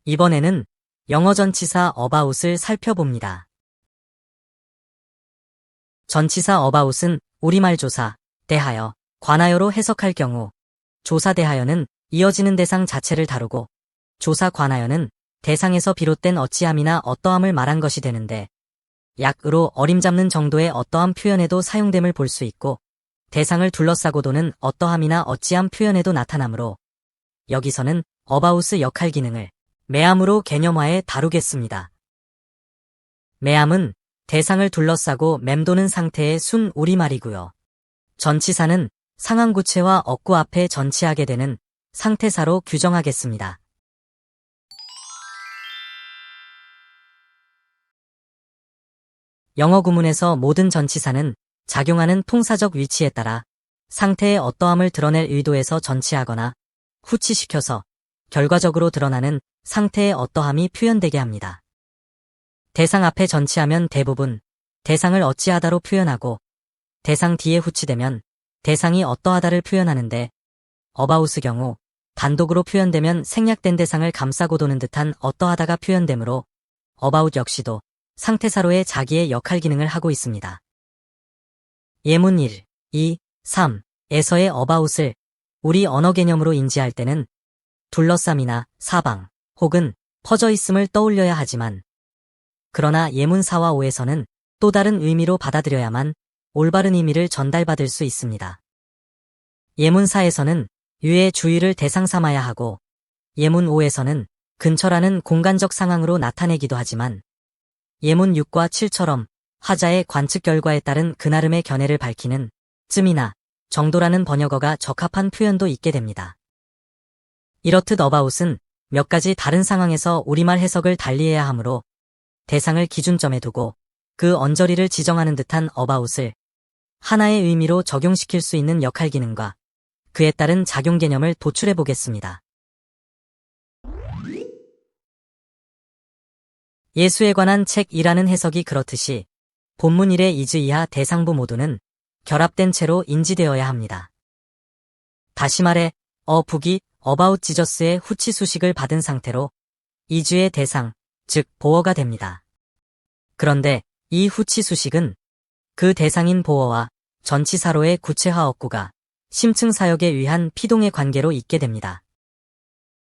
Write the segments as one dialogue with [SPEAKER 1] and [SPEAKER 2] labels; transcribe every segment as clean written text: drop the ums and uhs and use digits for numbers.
[SPEAKER 1] 이번에는 영어 전치사 about을 살펴봅니다. 전치사 about은 우리말 조사, 대하여, 관하여로 해석할 경우 조사 대하여는 이어지는 대상 자체를 다루고 조사 관하여는 대상에서 비롯된 어찌함이나 어떠함을 말한 것이 되는데 약으로 어림잡는 정도의 어떠함 표현에도 사용됨을 볼 수 있고 대상을 둘러싸고 도는 어떠함이나 어찌함 표현에도 나타나므로 여기서는 about의 역할 기능을 매함으로 개념화해 다루겠습니다. 매함은 대상을 둘러싸고 맴도는 상태의 순 우리말이고요. 전치사는 상황 구체와 어구 앞에 전치하게 되는 상태사로 규정하겠습니다. 영어 구문에서 모든 전치사는 작용하는 통사적 위치에 따라 상태의 어떠함을 드러낼 의도에서 전치하거나 후치시켜서 결과적으로 드러나는 상태의 어떠함이 표현되게 합니다. 대상 앞에 전치하면 대부분 대상을 어찌하다로 표현하고 대상 뒤에 후치되면 대상이 어떠하다를 표현하는데 about의 경우 단독으로 표현되면 생략된 대상을 감싸고 도는 듯한 어떠하다가 표현되므로 about 역시도 상태사로의 자기의 역할 기능을 하고 있습니다. 예문 1, 2, 3에서의 about을 우리 언어 개념으로 인지할 때는 둘러쌈이나 사방 혹은 퍼져 있음을 떠올려야 하지만 그러나 예문 4와 5에서는 또 다른 의미로 받아들여야만 올바른 의미를 전달받을 수 있습니다. 예문 4에서는 유의 주의를 대상 삼아야 하고 예문 5에서는 근처라는 공간적 상황으로 나타내기도 하지만 예문 6과 7처럼 화자의 관측 결과에 따른 그나름의 견해를 밝히는 쯤이나 정도라는 번역어가 적합한 표현도 있게 됩니다. 이렇듯 about은 몇 가지 다른 상황에서 우리말 해석을 달리해야 하므로 대상을 기준점에 두고 그 언저리를 지정하는 듯한 about을 하나의 의미로 적용시킬 수 있는 역할 기능과 그에 따른 작용 개념을 도출해 보겠습니다. 예수에 관한 책이라는 해석이 그렇듯이 본문 1의 이즈 이하 대상부 모두는 결합된 채로 인지되어야 합니다. 다시 말해 북이 about 지저스의 후치 수식을 받은 상태로 이즈의 대상, 즉 보어가 됩니다. 그런데 이 후치 수식은 그 대상인 보어와 전치사로의 구체화 어구가 심층 사역에 의한 피동의 관계로 있게 됩니다.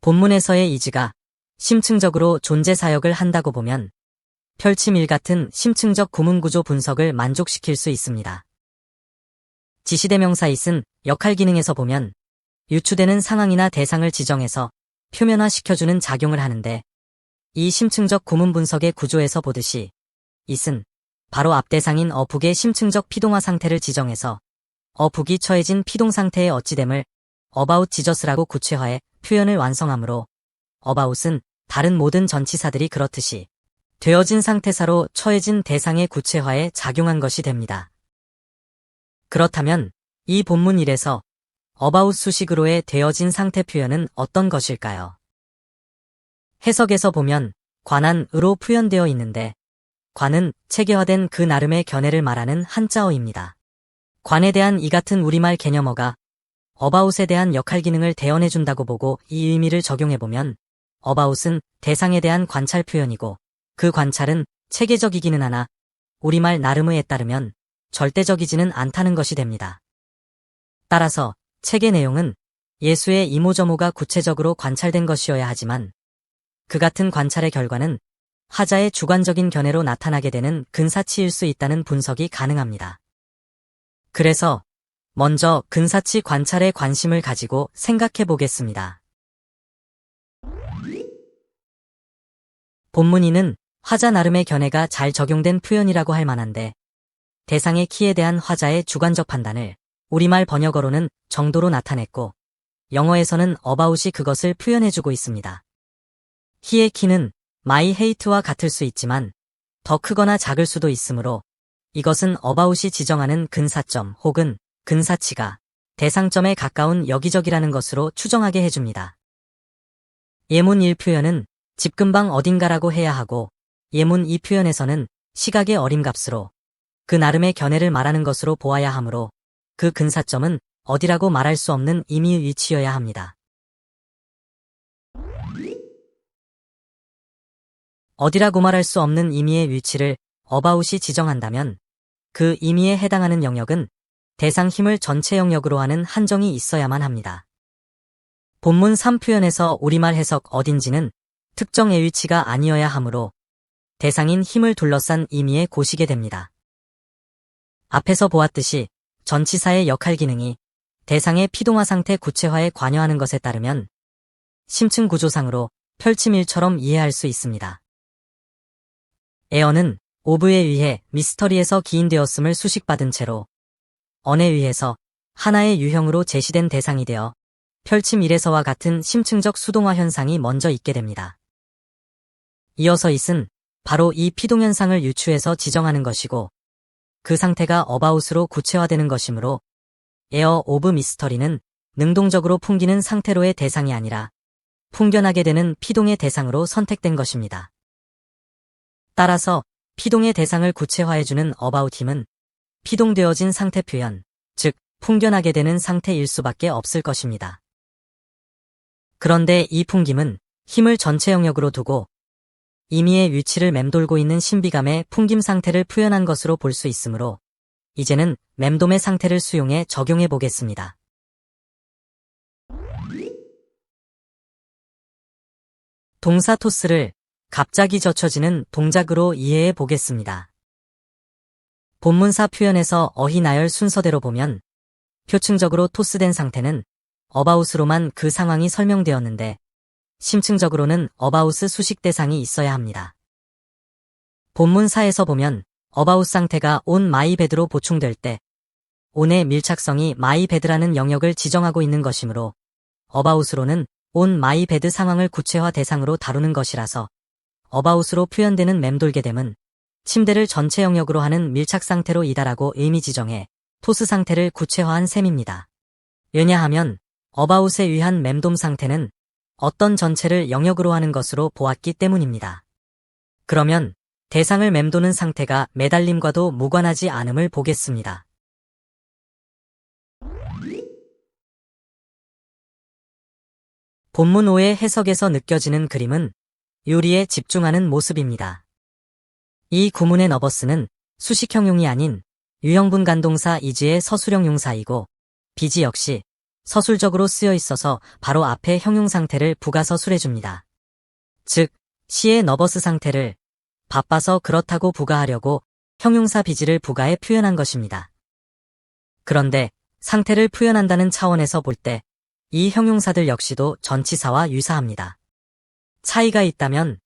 [SPEAKER 1] 본문에서의 이즈가 심층적으로 존재 사역을 한다고 보면 펼침 1 같은 심층적 구문구조 분석을 만족시킬 수 있습니다. 지시대명사 it은 역할 기능에서 보면 유추되는 상황이나 대상을 지정해서 표면화시켜주는 작용을 하는데 이 심층적 구문 분석의 구조에서 보듯이 it은 바로 앞 대상인 북의 심층적 피동화 상태를 지정해서 북이 처해진 피동 상태의 어찌됨을 about 지저스라고 구체화해 표현을 완성하므로 about은 다른 모든 전치사들이 그렇듯이 되어진 상태사로 처해진 대상의 구체화에 작용한 것이 됩니다. 그렇다면 이 본문 1에서 about 수식으로의 되어진 상태 표현은 어떤 것일까요? 해석에서 보면 관한으로 표현되어 있는데 관은 체계화된 그 나름의 견해를 말하는 한자어입니다. 관에 대한 이 같은 우리말 개념어가 about에 대한 역할 기능을 대언해준다고 보고 이 의미를 적용해보면 about은 대상에 대한 관찰 표현이고 그 관찰은 체계적이기는 하나 우리말 나름의에 따르면 절대적이지는 않다는 것이 됩니다. 따라서 책의 내용은 예수의 이모저모가 구체적으로 관찰된 것이어야 하지만 그 같은 관찰의 결과는 하자의 주관적인 견해로 나타나게 되는 근사치일 수 있다는 분석이 가능합니다. 그래서 먼저 근사치 관찰에 관심을 가지고 생각해 보겠습니다. 본문 2는 화자 나름의 견해가 잘 적용된 표현이라고 할 만한데 대상의 키에 대한 화자의 주관적 판단을 우리말 번역어로는 정도로 나타냈고 영어에서는 about이 그것을 표현해주고 있습니다. 히의 키는 my hate와 같을 수 있지만 더 크거나 작을 수도 있으므로 이것은 about이 지정하는 근사점 혹은 근사치가 대상점에 가까운 여기저기라는 것으로 추정하게 해줍니다. 예문 1 표현은 집 근방 어딘가라고 해야 하고 예문 2 표현에서는 시각의 어림값으로 그 나름의 견해를 말하는 것으로 보아야 하므로 그 근사점은 어디라고 말할 수 없는 임의의 위치여야 합니다. 어디라고 말할 수 없는 의미의 위치를 about이 지정한다면 그 의미에 해당하는 영역은 대상 힘을 전체 영역으로 하는 한정이 있어야만 합니다. 본문 3 표현에서 우리말 해석 어딘지는 특정의 위치가 아니어야 하므로 대상인 힘을 둘러싼 의미에 고시게 됩니다. 앞에서 보았듯이 전치사의 역할 기능이 대상의 피동화 상태 구체화에 관여하는 것에 따르면 심층 구조상으로 펼침일처럼 이해할 수 있습니다. 에어는 오브에 의해 미스터리에서 기인되었음을 수식받은 채로 언에 의해서 하나의 유형으로 제시된 대상이 되어 펼침 1에서와 같은 심층적 수동화 현상이 먼저 있게 됩니다. 이어서 it은 바로 이 피동현상을 유추해서 지정하는 것이고 그 상태가 about으로 구체화되는 것이므로 에어 오브 미스터리는 능동적으로 풍기는 상태로의 대상이 아니라 풍겨나게 되는 피동의 대상으로 선택된 것입니다. 따라서 피동의 대상을 구체화해주는 about 힘은 피동되어진 상태 표현, 즉 풍겨나게 되는 상태일 수밖에 없을 것입니다. 그런데 이 풍김은 힘을 전체 영역으로 두고 임의의 위치를 맴돌고 있는 신비감의 풍김 상태를 표현한 것으로 볼 수 있으므로 이제는 맴돔의 상태를 수용해 적용해 보겠습니다. 동사 토스를 갑자기 젖혀지는 동작으로 이해해 보겠습니다. 본문사 표현에서 어휘 나열 순서대로 보면 표층적으로 토스된 상태는 about으로만 그 상황이 설명되었는데 심층적으로는 about 수식 대상이 있어야 합니다. 본문사에서 보면 about 상태가 on my bed로 보충될 때 on의 밀착성이 my bed라는 영역을 지정하고 있는 것이므로 about으로는 on my bed 상황을 구체화 대상으로 다루는 것이라서 about으로 표현되는 맴돌게 됨은 침대를 전체 영역으로 하는 밀착 상태로 이다라고 의미 지정해 토스 상태를 구체화한 셈입니다. 왜냐하면 about에 의한 맴돔 상태는 어떤 전체를 영역으로 하는 것으로 보았기 때문입니다. 그러면 대상을 맴도는 상태가 매달림과도 무관하지 않음을 보겠습니다. 본문 5의 해석에서 느껴지는 그림은 요리에 집중하는 모습입니다. 이 구문의 너버스는 수식형용이 아닌 유형분 간동사 is의 서술형 용사이고 비지 역시 서술적으로 쓰여 있어서 바로 앞에 형용 상태를 부가 서술해줍니다. 즉, 시의 너버스 상태를 바빠서 그렇다고 부가하려고 형용사 비지를 부가해 표현한 것입니다. 그런데 상태를 표현한다는 차원에서 볼 때 이 형용사들 역시도 전치사와 유사합니다. 차이가 있다면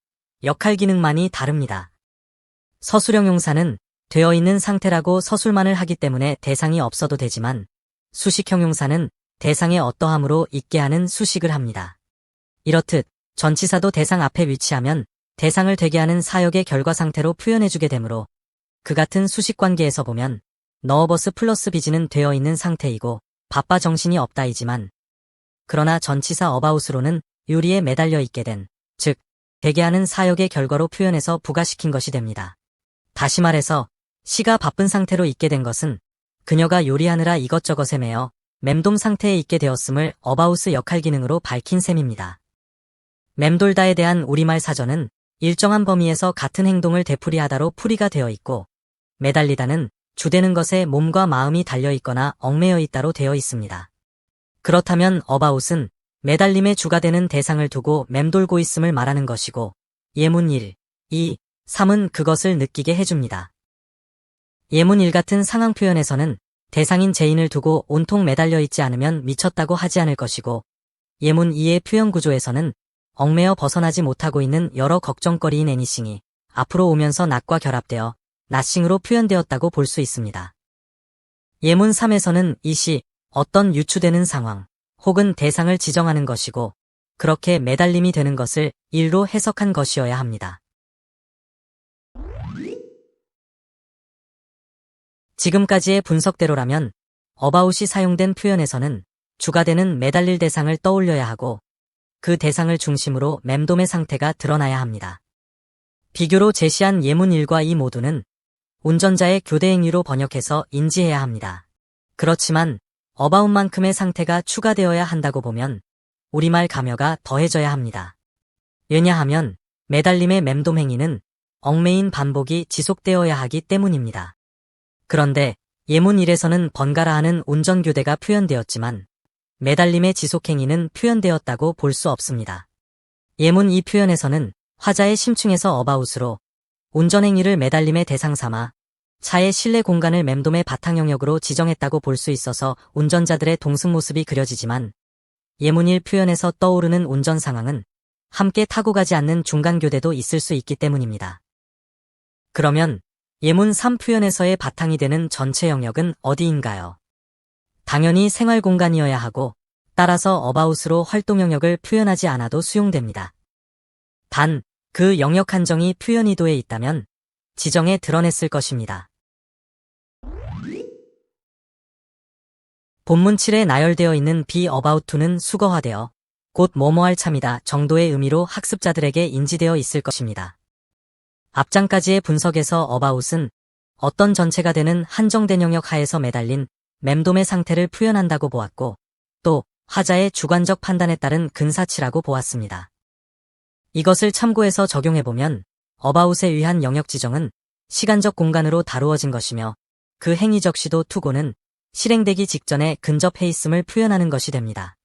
[SPEAKER 1] 역할 기능만이 다릅니다. 서술형 용사는 되어 있는 상태라고 서술만을 하기 때문에 대상이 없어도 되지만 수식형 용사는 대상의 어떠함으로 있게 하는 수식을 합니다. 이렇듯 전치사도 대상 앞에 위치하면 대상을 되게 하는 사역의 결과 상태로 표현해주게 되므로 그 같은 수식 관계에서 보면 너버스 플러스 비지는 되어 있는 상태이고 바빠 정신이 없다이지만 그러나 전치사 about으로는 요리에 매달려 있게 된, 즉 되게 하는 사역의 결과로 표현해서 부가시킨 것이 됩니다. 다시 말해서 시가 바쁜 상태로 있게 된 것은 그녀가 요리하느라 이것저것에 매여 맴돔 상태에 있게 되었음을 about의 역할 기능으로 밝힌 셈입니다. 맴돌다에 대한 우리말 사전은 일정한 범위에서 같은 행동을 되풀이하다로 풀이가 되어 있고 매달리다는 주되는 것에 몸과 마음이 달려있거나 얽매여 있다로 되어 있습니다. 그렇다면 about은 매달림의 주가 되는 대상을 두고 맴돌고 있음을 말하는 것이고 예문 1, 2, 3은 그것을 느끼게 해줍니다. 예문 1 같은 상황 표현에서는 대상인 제인을 두고 온통 매달려 있지 않으면 미쳤다고 하지 않을 것이고 예문 2의 표현 구조에서는 얽매여 벗어나지 못하고 있는 여러 걱정거리인 애니싱이 앞으로 오면서 낫과 결합되어 낫싱으로 표현되었다고 볼 수 있습니다. 예문 3에서는 이시 어떤 유추되는 상황 혹은 대상을 지정하는 것이고 그렇게 매달림이 되는 것을 일로 해석한 것이어야 합니다. 지금까지의 분석대로라면 about이 사용된 표현에서는 주가 되는 매달릴 대상을 떠올려야 하고 그 대상을 중심으로 맴돔의 상태가 드러나야 합니다. 비교로 제시한 예문 1과 2 모두는 운전자의 교대 행위로 번역해서 인지해야 합니다. 그렇지만 about만큼의 상태가 추가되어야 한다고 보면 우리말 가묘가 더해져야 합니다. 왜냐하면 매달림의 맴돔 행위는 얽매인 반복이 지속되어야 하기 때문입니다. 그런데 예문 1에서는 번갈아 하는 운전교대가 표현되었지만 매달림의 지속행위는 표현되었다고 볼 수 없습니다. 예문 2 표현에서는 화자의 심층에서 어바웃으로 운전행위를 매달림의 대상 삼아 차의 실내 공간을 맴돔의 바탕 영역으로 지정했다고 볼 수 있어서 운전자들의 동승 모습이 그려지지만 예문 1 표현에서 떠오르는 운전 상황은 함께 타고 가지 않는 중간교대도 있을 수 있기 때문입니다. 그러면 예문 3 표현에서의 바탕이 되는 전체 영역은 어디인가요? 당연히 생활 공간이어야 하고 따라서 어바웃으로 활동 영역을 표현하지 않아도 수용됩니다. 단, 그 영역 한정이 표현 의도에 있다면 지정에 드러냈을 것입니다. 본문 7에 나열되어 있는 be about to는 수거화되어 곧 뭐뭐할 참이다 정도의 의미로 학습자들에게 인지되어 있을 것입니다. 앞장까지의 분석에서 about은 어떤 전체가 되는 한정된 영역 하에서 매달린 맴돔의 상태를 표현한다고 보았고 또 화자의 주관적 판단에 따른 근사치라고 보았습니다. 이것을 참고해서 적용해보면 about에 의한 영역 지정은 시간적 공간으로 다루어진 것이며 그 행위적 시도 투고는 실행되기 직전에 근접해 있음을 표현하는 것이 됩니다.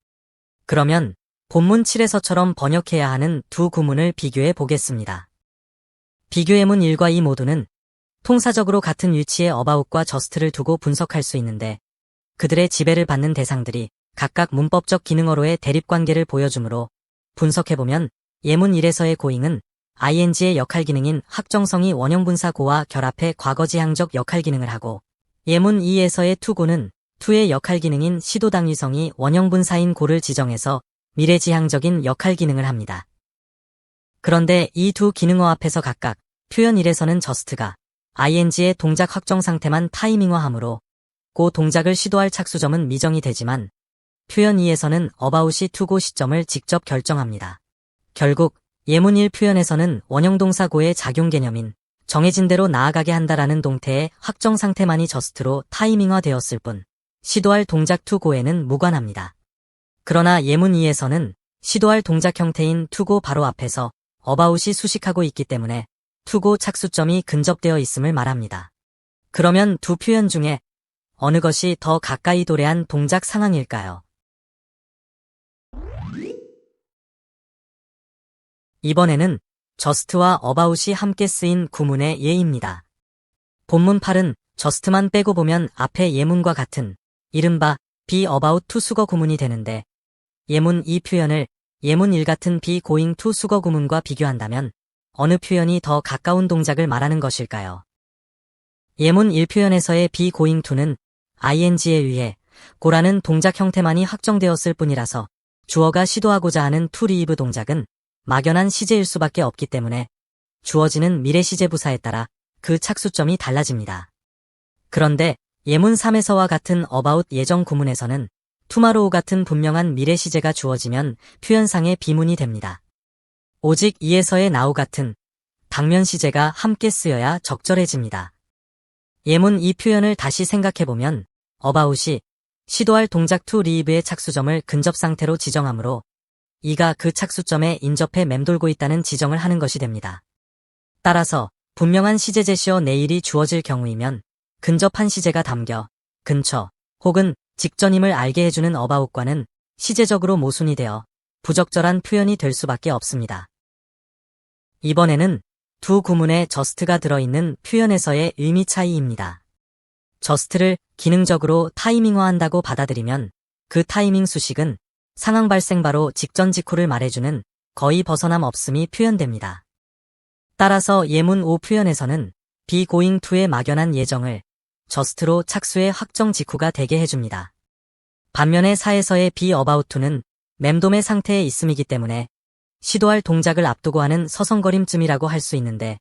[SPEAKER 1] 그러면 본문 7에서처럼 번역해야 하는 두 구문을 비교해 보겠습니다. 비교 예문 1과 2 모두는 통사적으로 같은 위치에 about과 just를 두고 분석할 수 있는데 그들의 지배를 받는 대상들이 각각 문법적 기능어로의 대립관계를 보여주므로 분석해보면 예문 1에서의 going은 ing의 역할 기능인 확정성이 원형분사 go와 결합해 과거지향적 역할 기능을 하고 예문 2에서의 to go는 to의 역할 기능인 시도당위성이 원형분사인 go를 지정해서 미래지향적인 역할 기능을 합니다. 그런데 이 두 기능어 앞에서 각각 표현 1에서는 just가 ing의 동작 확정 상태만 타이밍화하므로 고 동작을 시도할 착수점은 미정이 되지만 표현 2에서는 about이 to go 시점을 직접 결정합니다. 결국 예문 1 표현에서는 원형동사 go의 작용 개념인 정해진 대로 나아가게 한다라는 동태의 확정 상태만이 just로 타이밍화되었을 뿐 시도할 동작 to go에는 무관합니다. 그러나 예문 2에서는 시도할 동작 형태인 to go 바로 앞에서 about이 수식하고 있기 때문에 to go 착수점이 근접되어 있음을 말합니다. 그러면 두 표현 중에 어느 것이 더 가까이 도래한 동작 상황일까요? 이번에는 just와 about이 함께 쓰인 구문의 예입니다. 본문 8은 just만 빼고 보면 앞에 예문과 같은 이른바 be about to 수거 구문이 되는데 예문 2 표현을 예문 1 같은 be going to 수거 구문과 비교한다면 어느 표현이 더 가까운 동작을 말하는 것일까요? 예문 1 표현에서의 be going to는 ing에 의해 go라는 동작 형태만이 확정되었을 뿐이라서 주어가 시도하고자 하는 to leave 동작은 막연한 시제일 수밖에 없기 때문에 주어지는 미래 시제 부사에 따라 그 착수점이 달라집니다. 그런데 예문 3에서와 같은 about 예정 구문에서는 tomorrow 같은 분명한 미래 시제가 주어지면 표현상의 비문이 됩니다. 오직 2에서의 now 같은 당면 시제가 함께 쓰여야 적절해집니다. 예문 2 표현을 다시 생각해보면 about이 시도할 동작 to leave의 착수점을 근접 상태로 지정하므로 이가 그 착수점에 인접해 맴돌고 있다는 지정을 하는 것이 됩니다. 따라서 분명한 시제 제시어 내일이 주어질 경우이면 근접한 시제가 담겨 근처 혹은 직전임을 알게 해주는 about과는 시제적으로 모순이 되어 부적절한 표현이 될 수밖에 없습니다. 이번에는 두 구문에 just가 들어있는 표현에서의 의미 차이입니다. just를 기능적으로 타이밍화한다고 받아들이면 그 타이밍 수식은 상황 발생 바로 직전 직후를 말해주는 거의 벗어남 없음이 표현됩니다. 따라서 예문 5 표현에서는 be going to의 막연한 예정을 just로 착수의 확정 직후가 되게 해줍니다. 반면에 4에서의 be about to는 맴돔의 상태에 있음이기 때문에 시도할 동작을 앞두고 하는 서성거림쯤이라고 할 수 있는데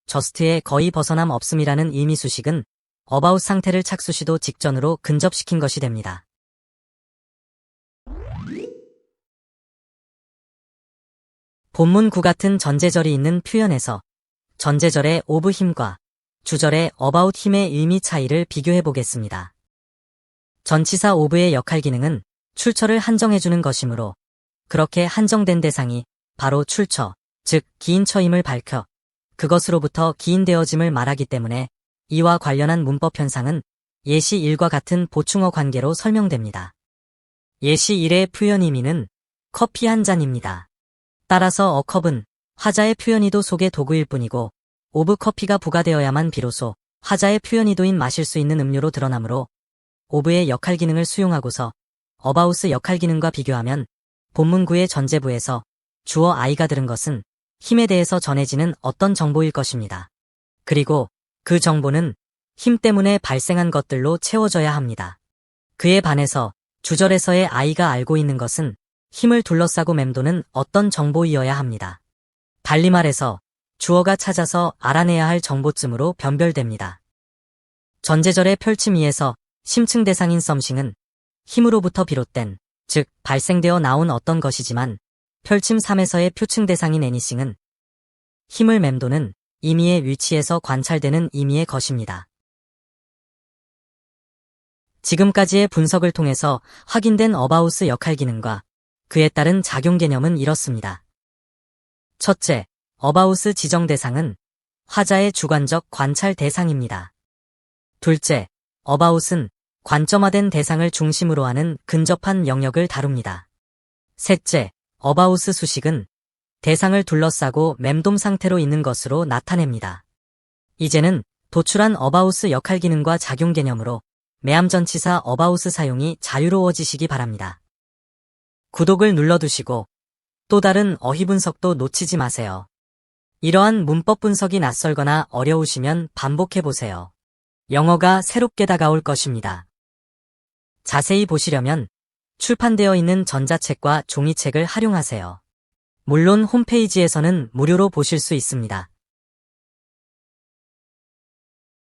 [SPEAKER 1] just의 거의 벗어남 없음이라는 의미 수식은 about 상태를 착수 시도 직전으로 근접시킨 것이 됩니다. 본문 9 같은 전제절이 있는 표현에서 전제절의 of 힘과 주절의 about 힘의 의미 차이를 비교해 보겠습니다. 전치사 of의 역할 기능은 출처를 한정해주는 것이므로 그렇게 한정된 대상이 바로 출처, 즉 기인처임을 밝혀 그것으로부터 기인되어짐을 말하기 때문에 이와 관련한 문법 현상은 예시 1과 같은 보충어 관계로 설명됩니다. 예시 1의 표현 의미는 커피 한 잔입니다. 따라서 a cup은 화자의 표현이도 속의 도구일 뿐이고 of 커피가 부가되어야만 비로소 화자의 표현이도인 마실 수 있는 음료로 드러나므로 of의 역할 기능을 수용하고서 about의 역할 기능과 비교하면 본문구의 전제부에서 주어 I가 들은 것은 힘에 대해서 전해지는 어떤 정보일 것입니다. 그리고 그 정보는 힘 때문에 발생한 것들로 채워져야 합니다. 그에 반해서 주절에서의 I가 알고 있는 것은 힘을 둘러싸고 맴도는 어떤 정보이어야 합니다. 달리 말해서 주어가 찾아서 알아내야 할 정보쯤으로 변별됩니다. 전제절의 펼침 2에서 심층 대상인 something은 힘으로부터 비롯된, 즉 발생되어 나온 어떤 것이지만 펼침 3에서의 표층 대상인 anything은 힘을 맴도는 임의의 위치에서 관찰되는 임의의 것입니다. 지금까지의 분석을 통해서 확인된 about의 역할 기능과 그에 따른 작용 개념은 이렇습니다. 첫째, about의 지정 대상은 화자의 주관적 관찰 대상입니다. 둘째, about은 관점화된 대상을 중심으로 하는 근접한 영역을 다룹니다. 셋째, about의 수식은 대상을 둘러싸고 맴돔 상태로 있는 것으로 나타냅니다. 이제는 도출한 about의 역할 기능과 작용 개념으로 매함전치사 about의 사용이 자유로워지시기 바랍니다. 구독을 눌러두시고 또 다른 어휘 분석도 놓치지 마세요. 이러한 문법 분석이 낯설거나 어려우시면 반복해보세요. 영어가 새롭게 다가올 것입니다. 자세히 보시려면 출판되어 있는 전자책과 종이책을 활용하세요. 물론 홈페이지에서는 무료로 보실 수 있습니다.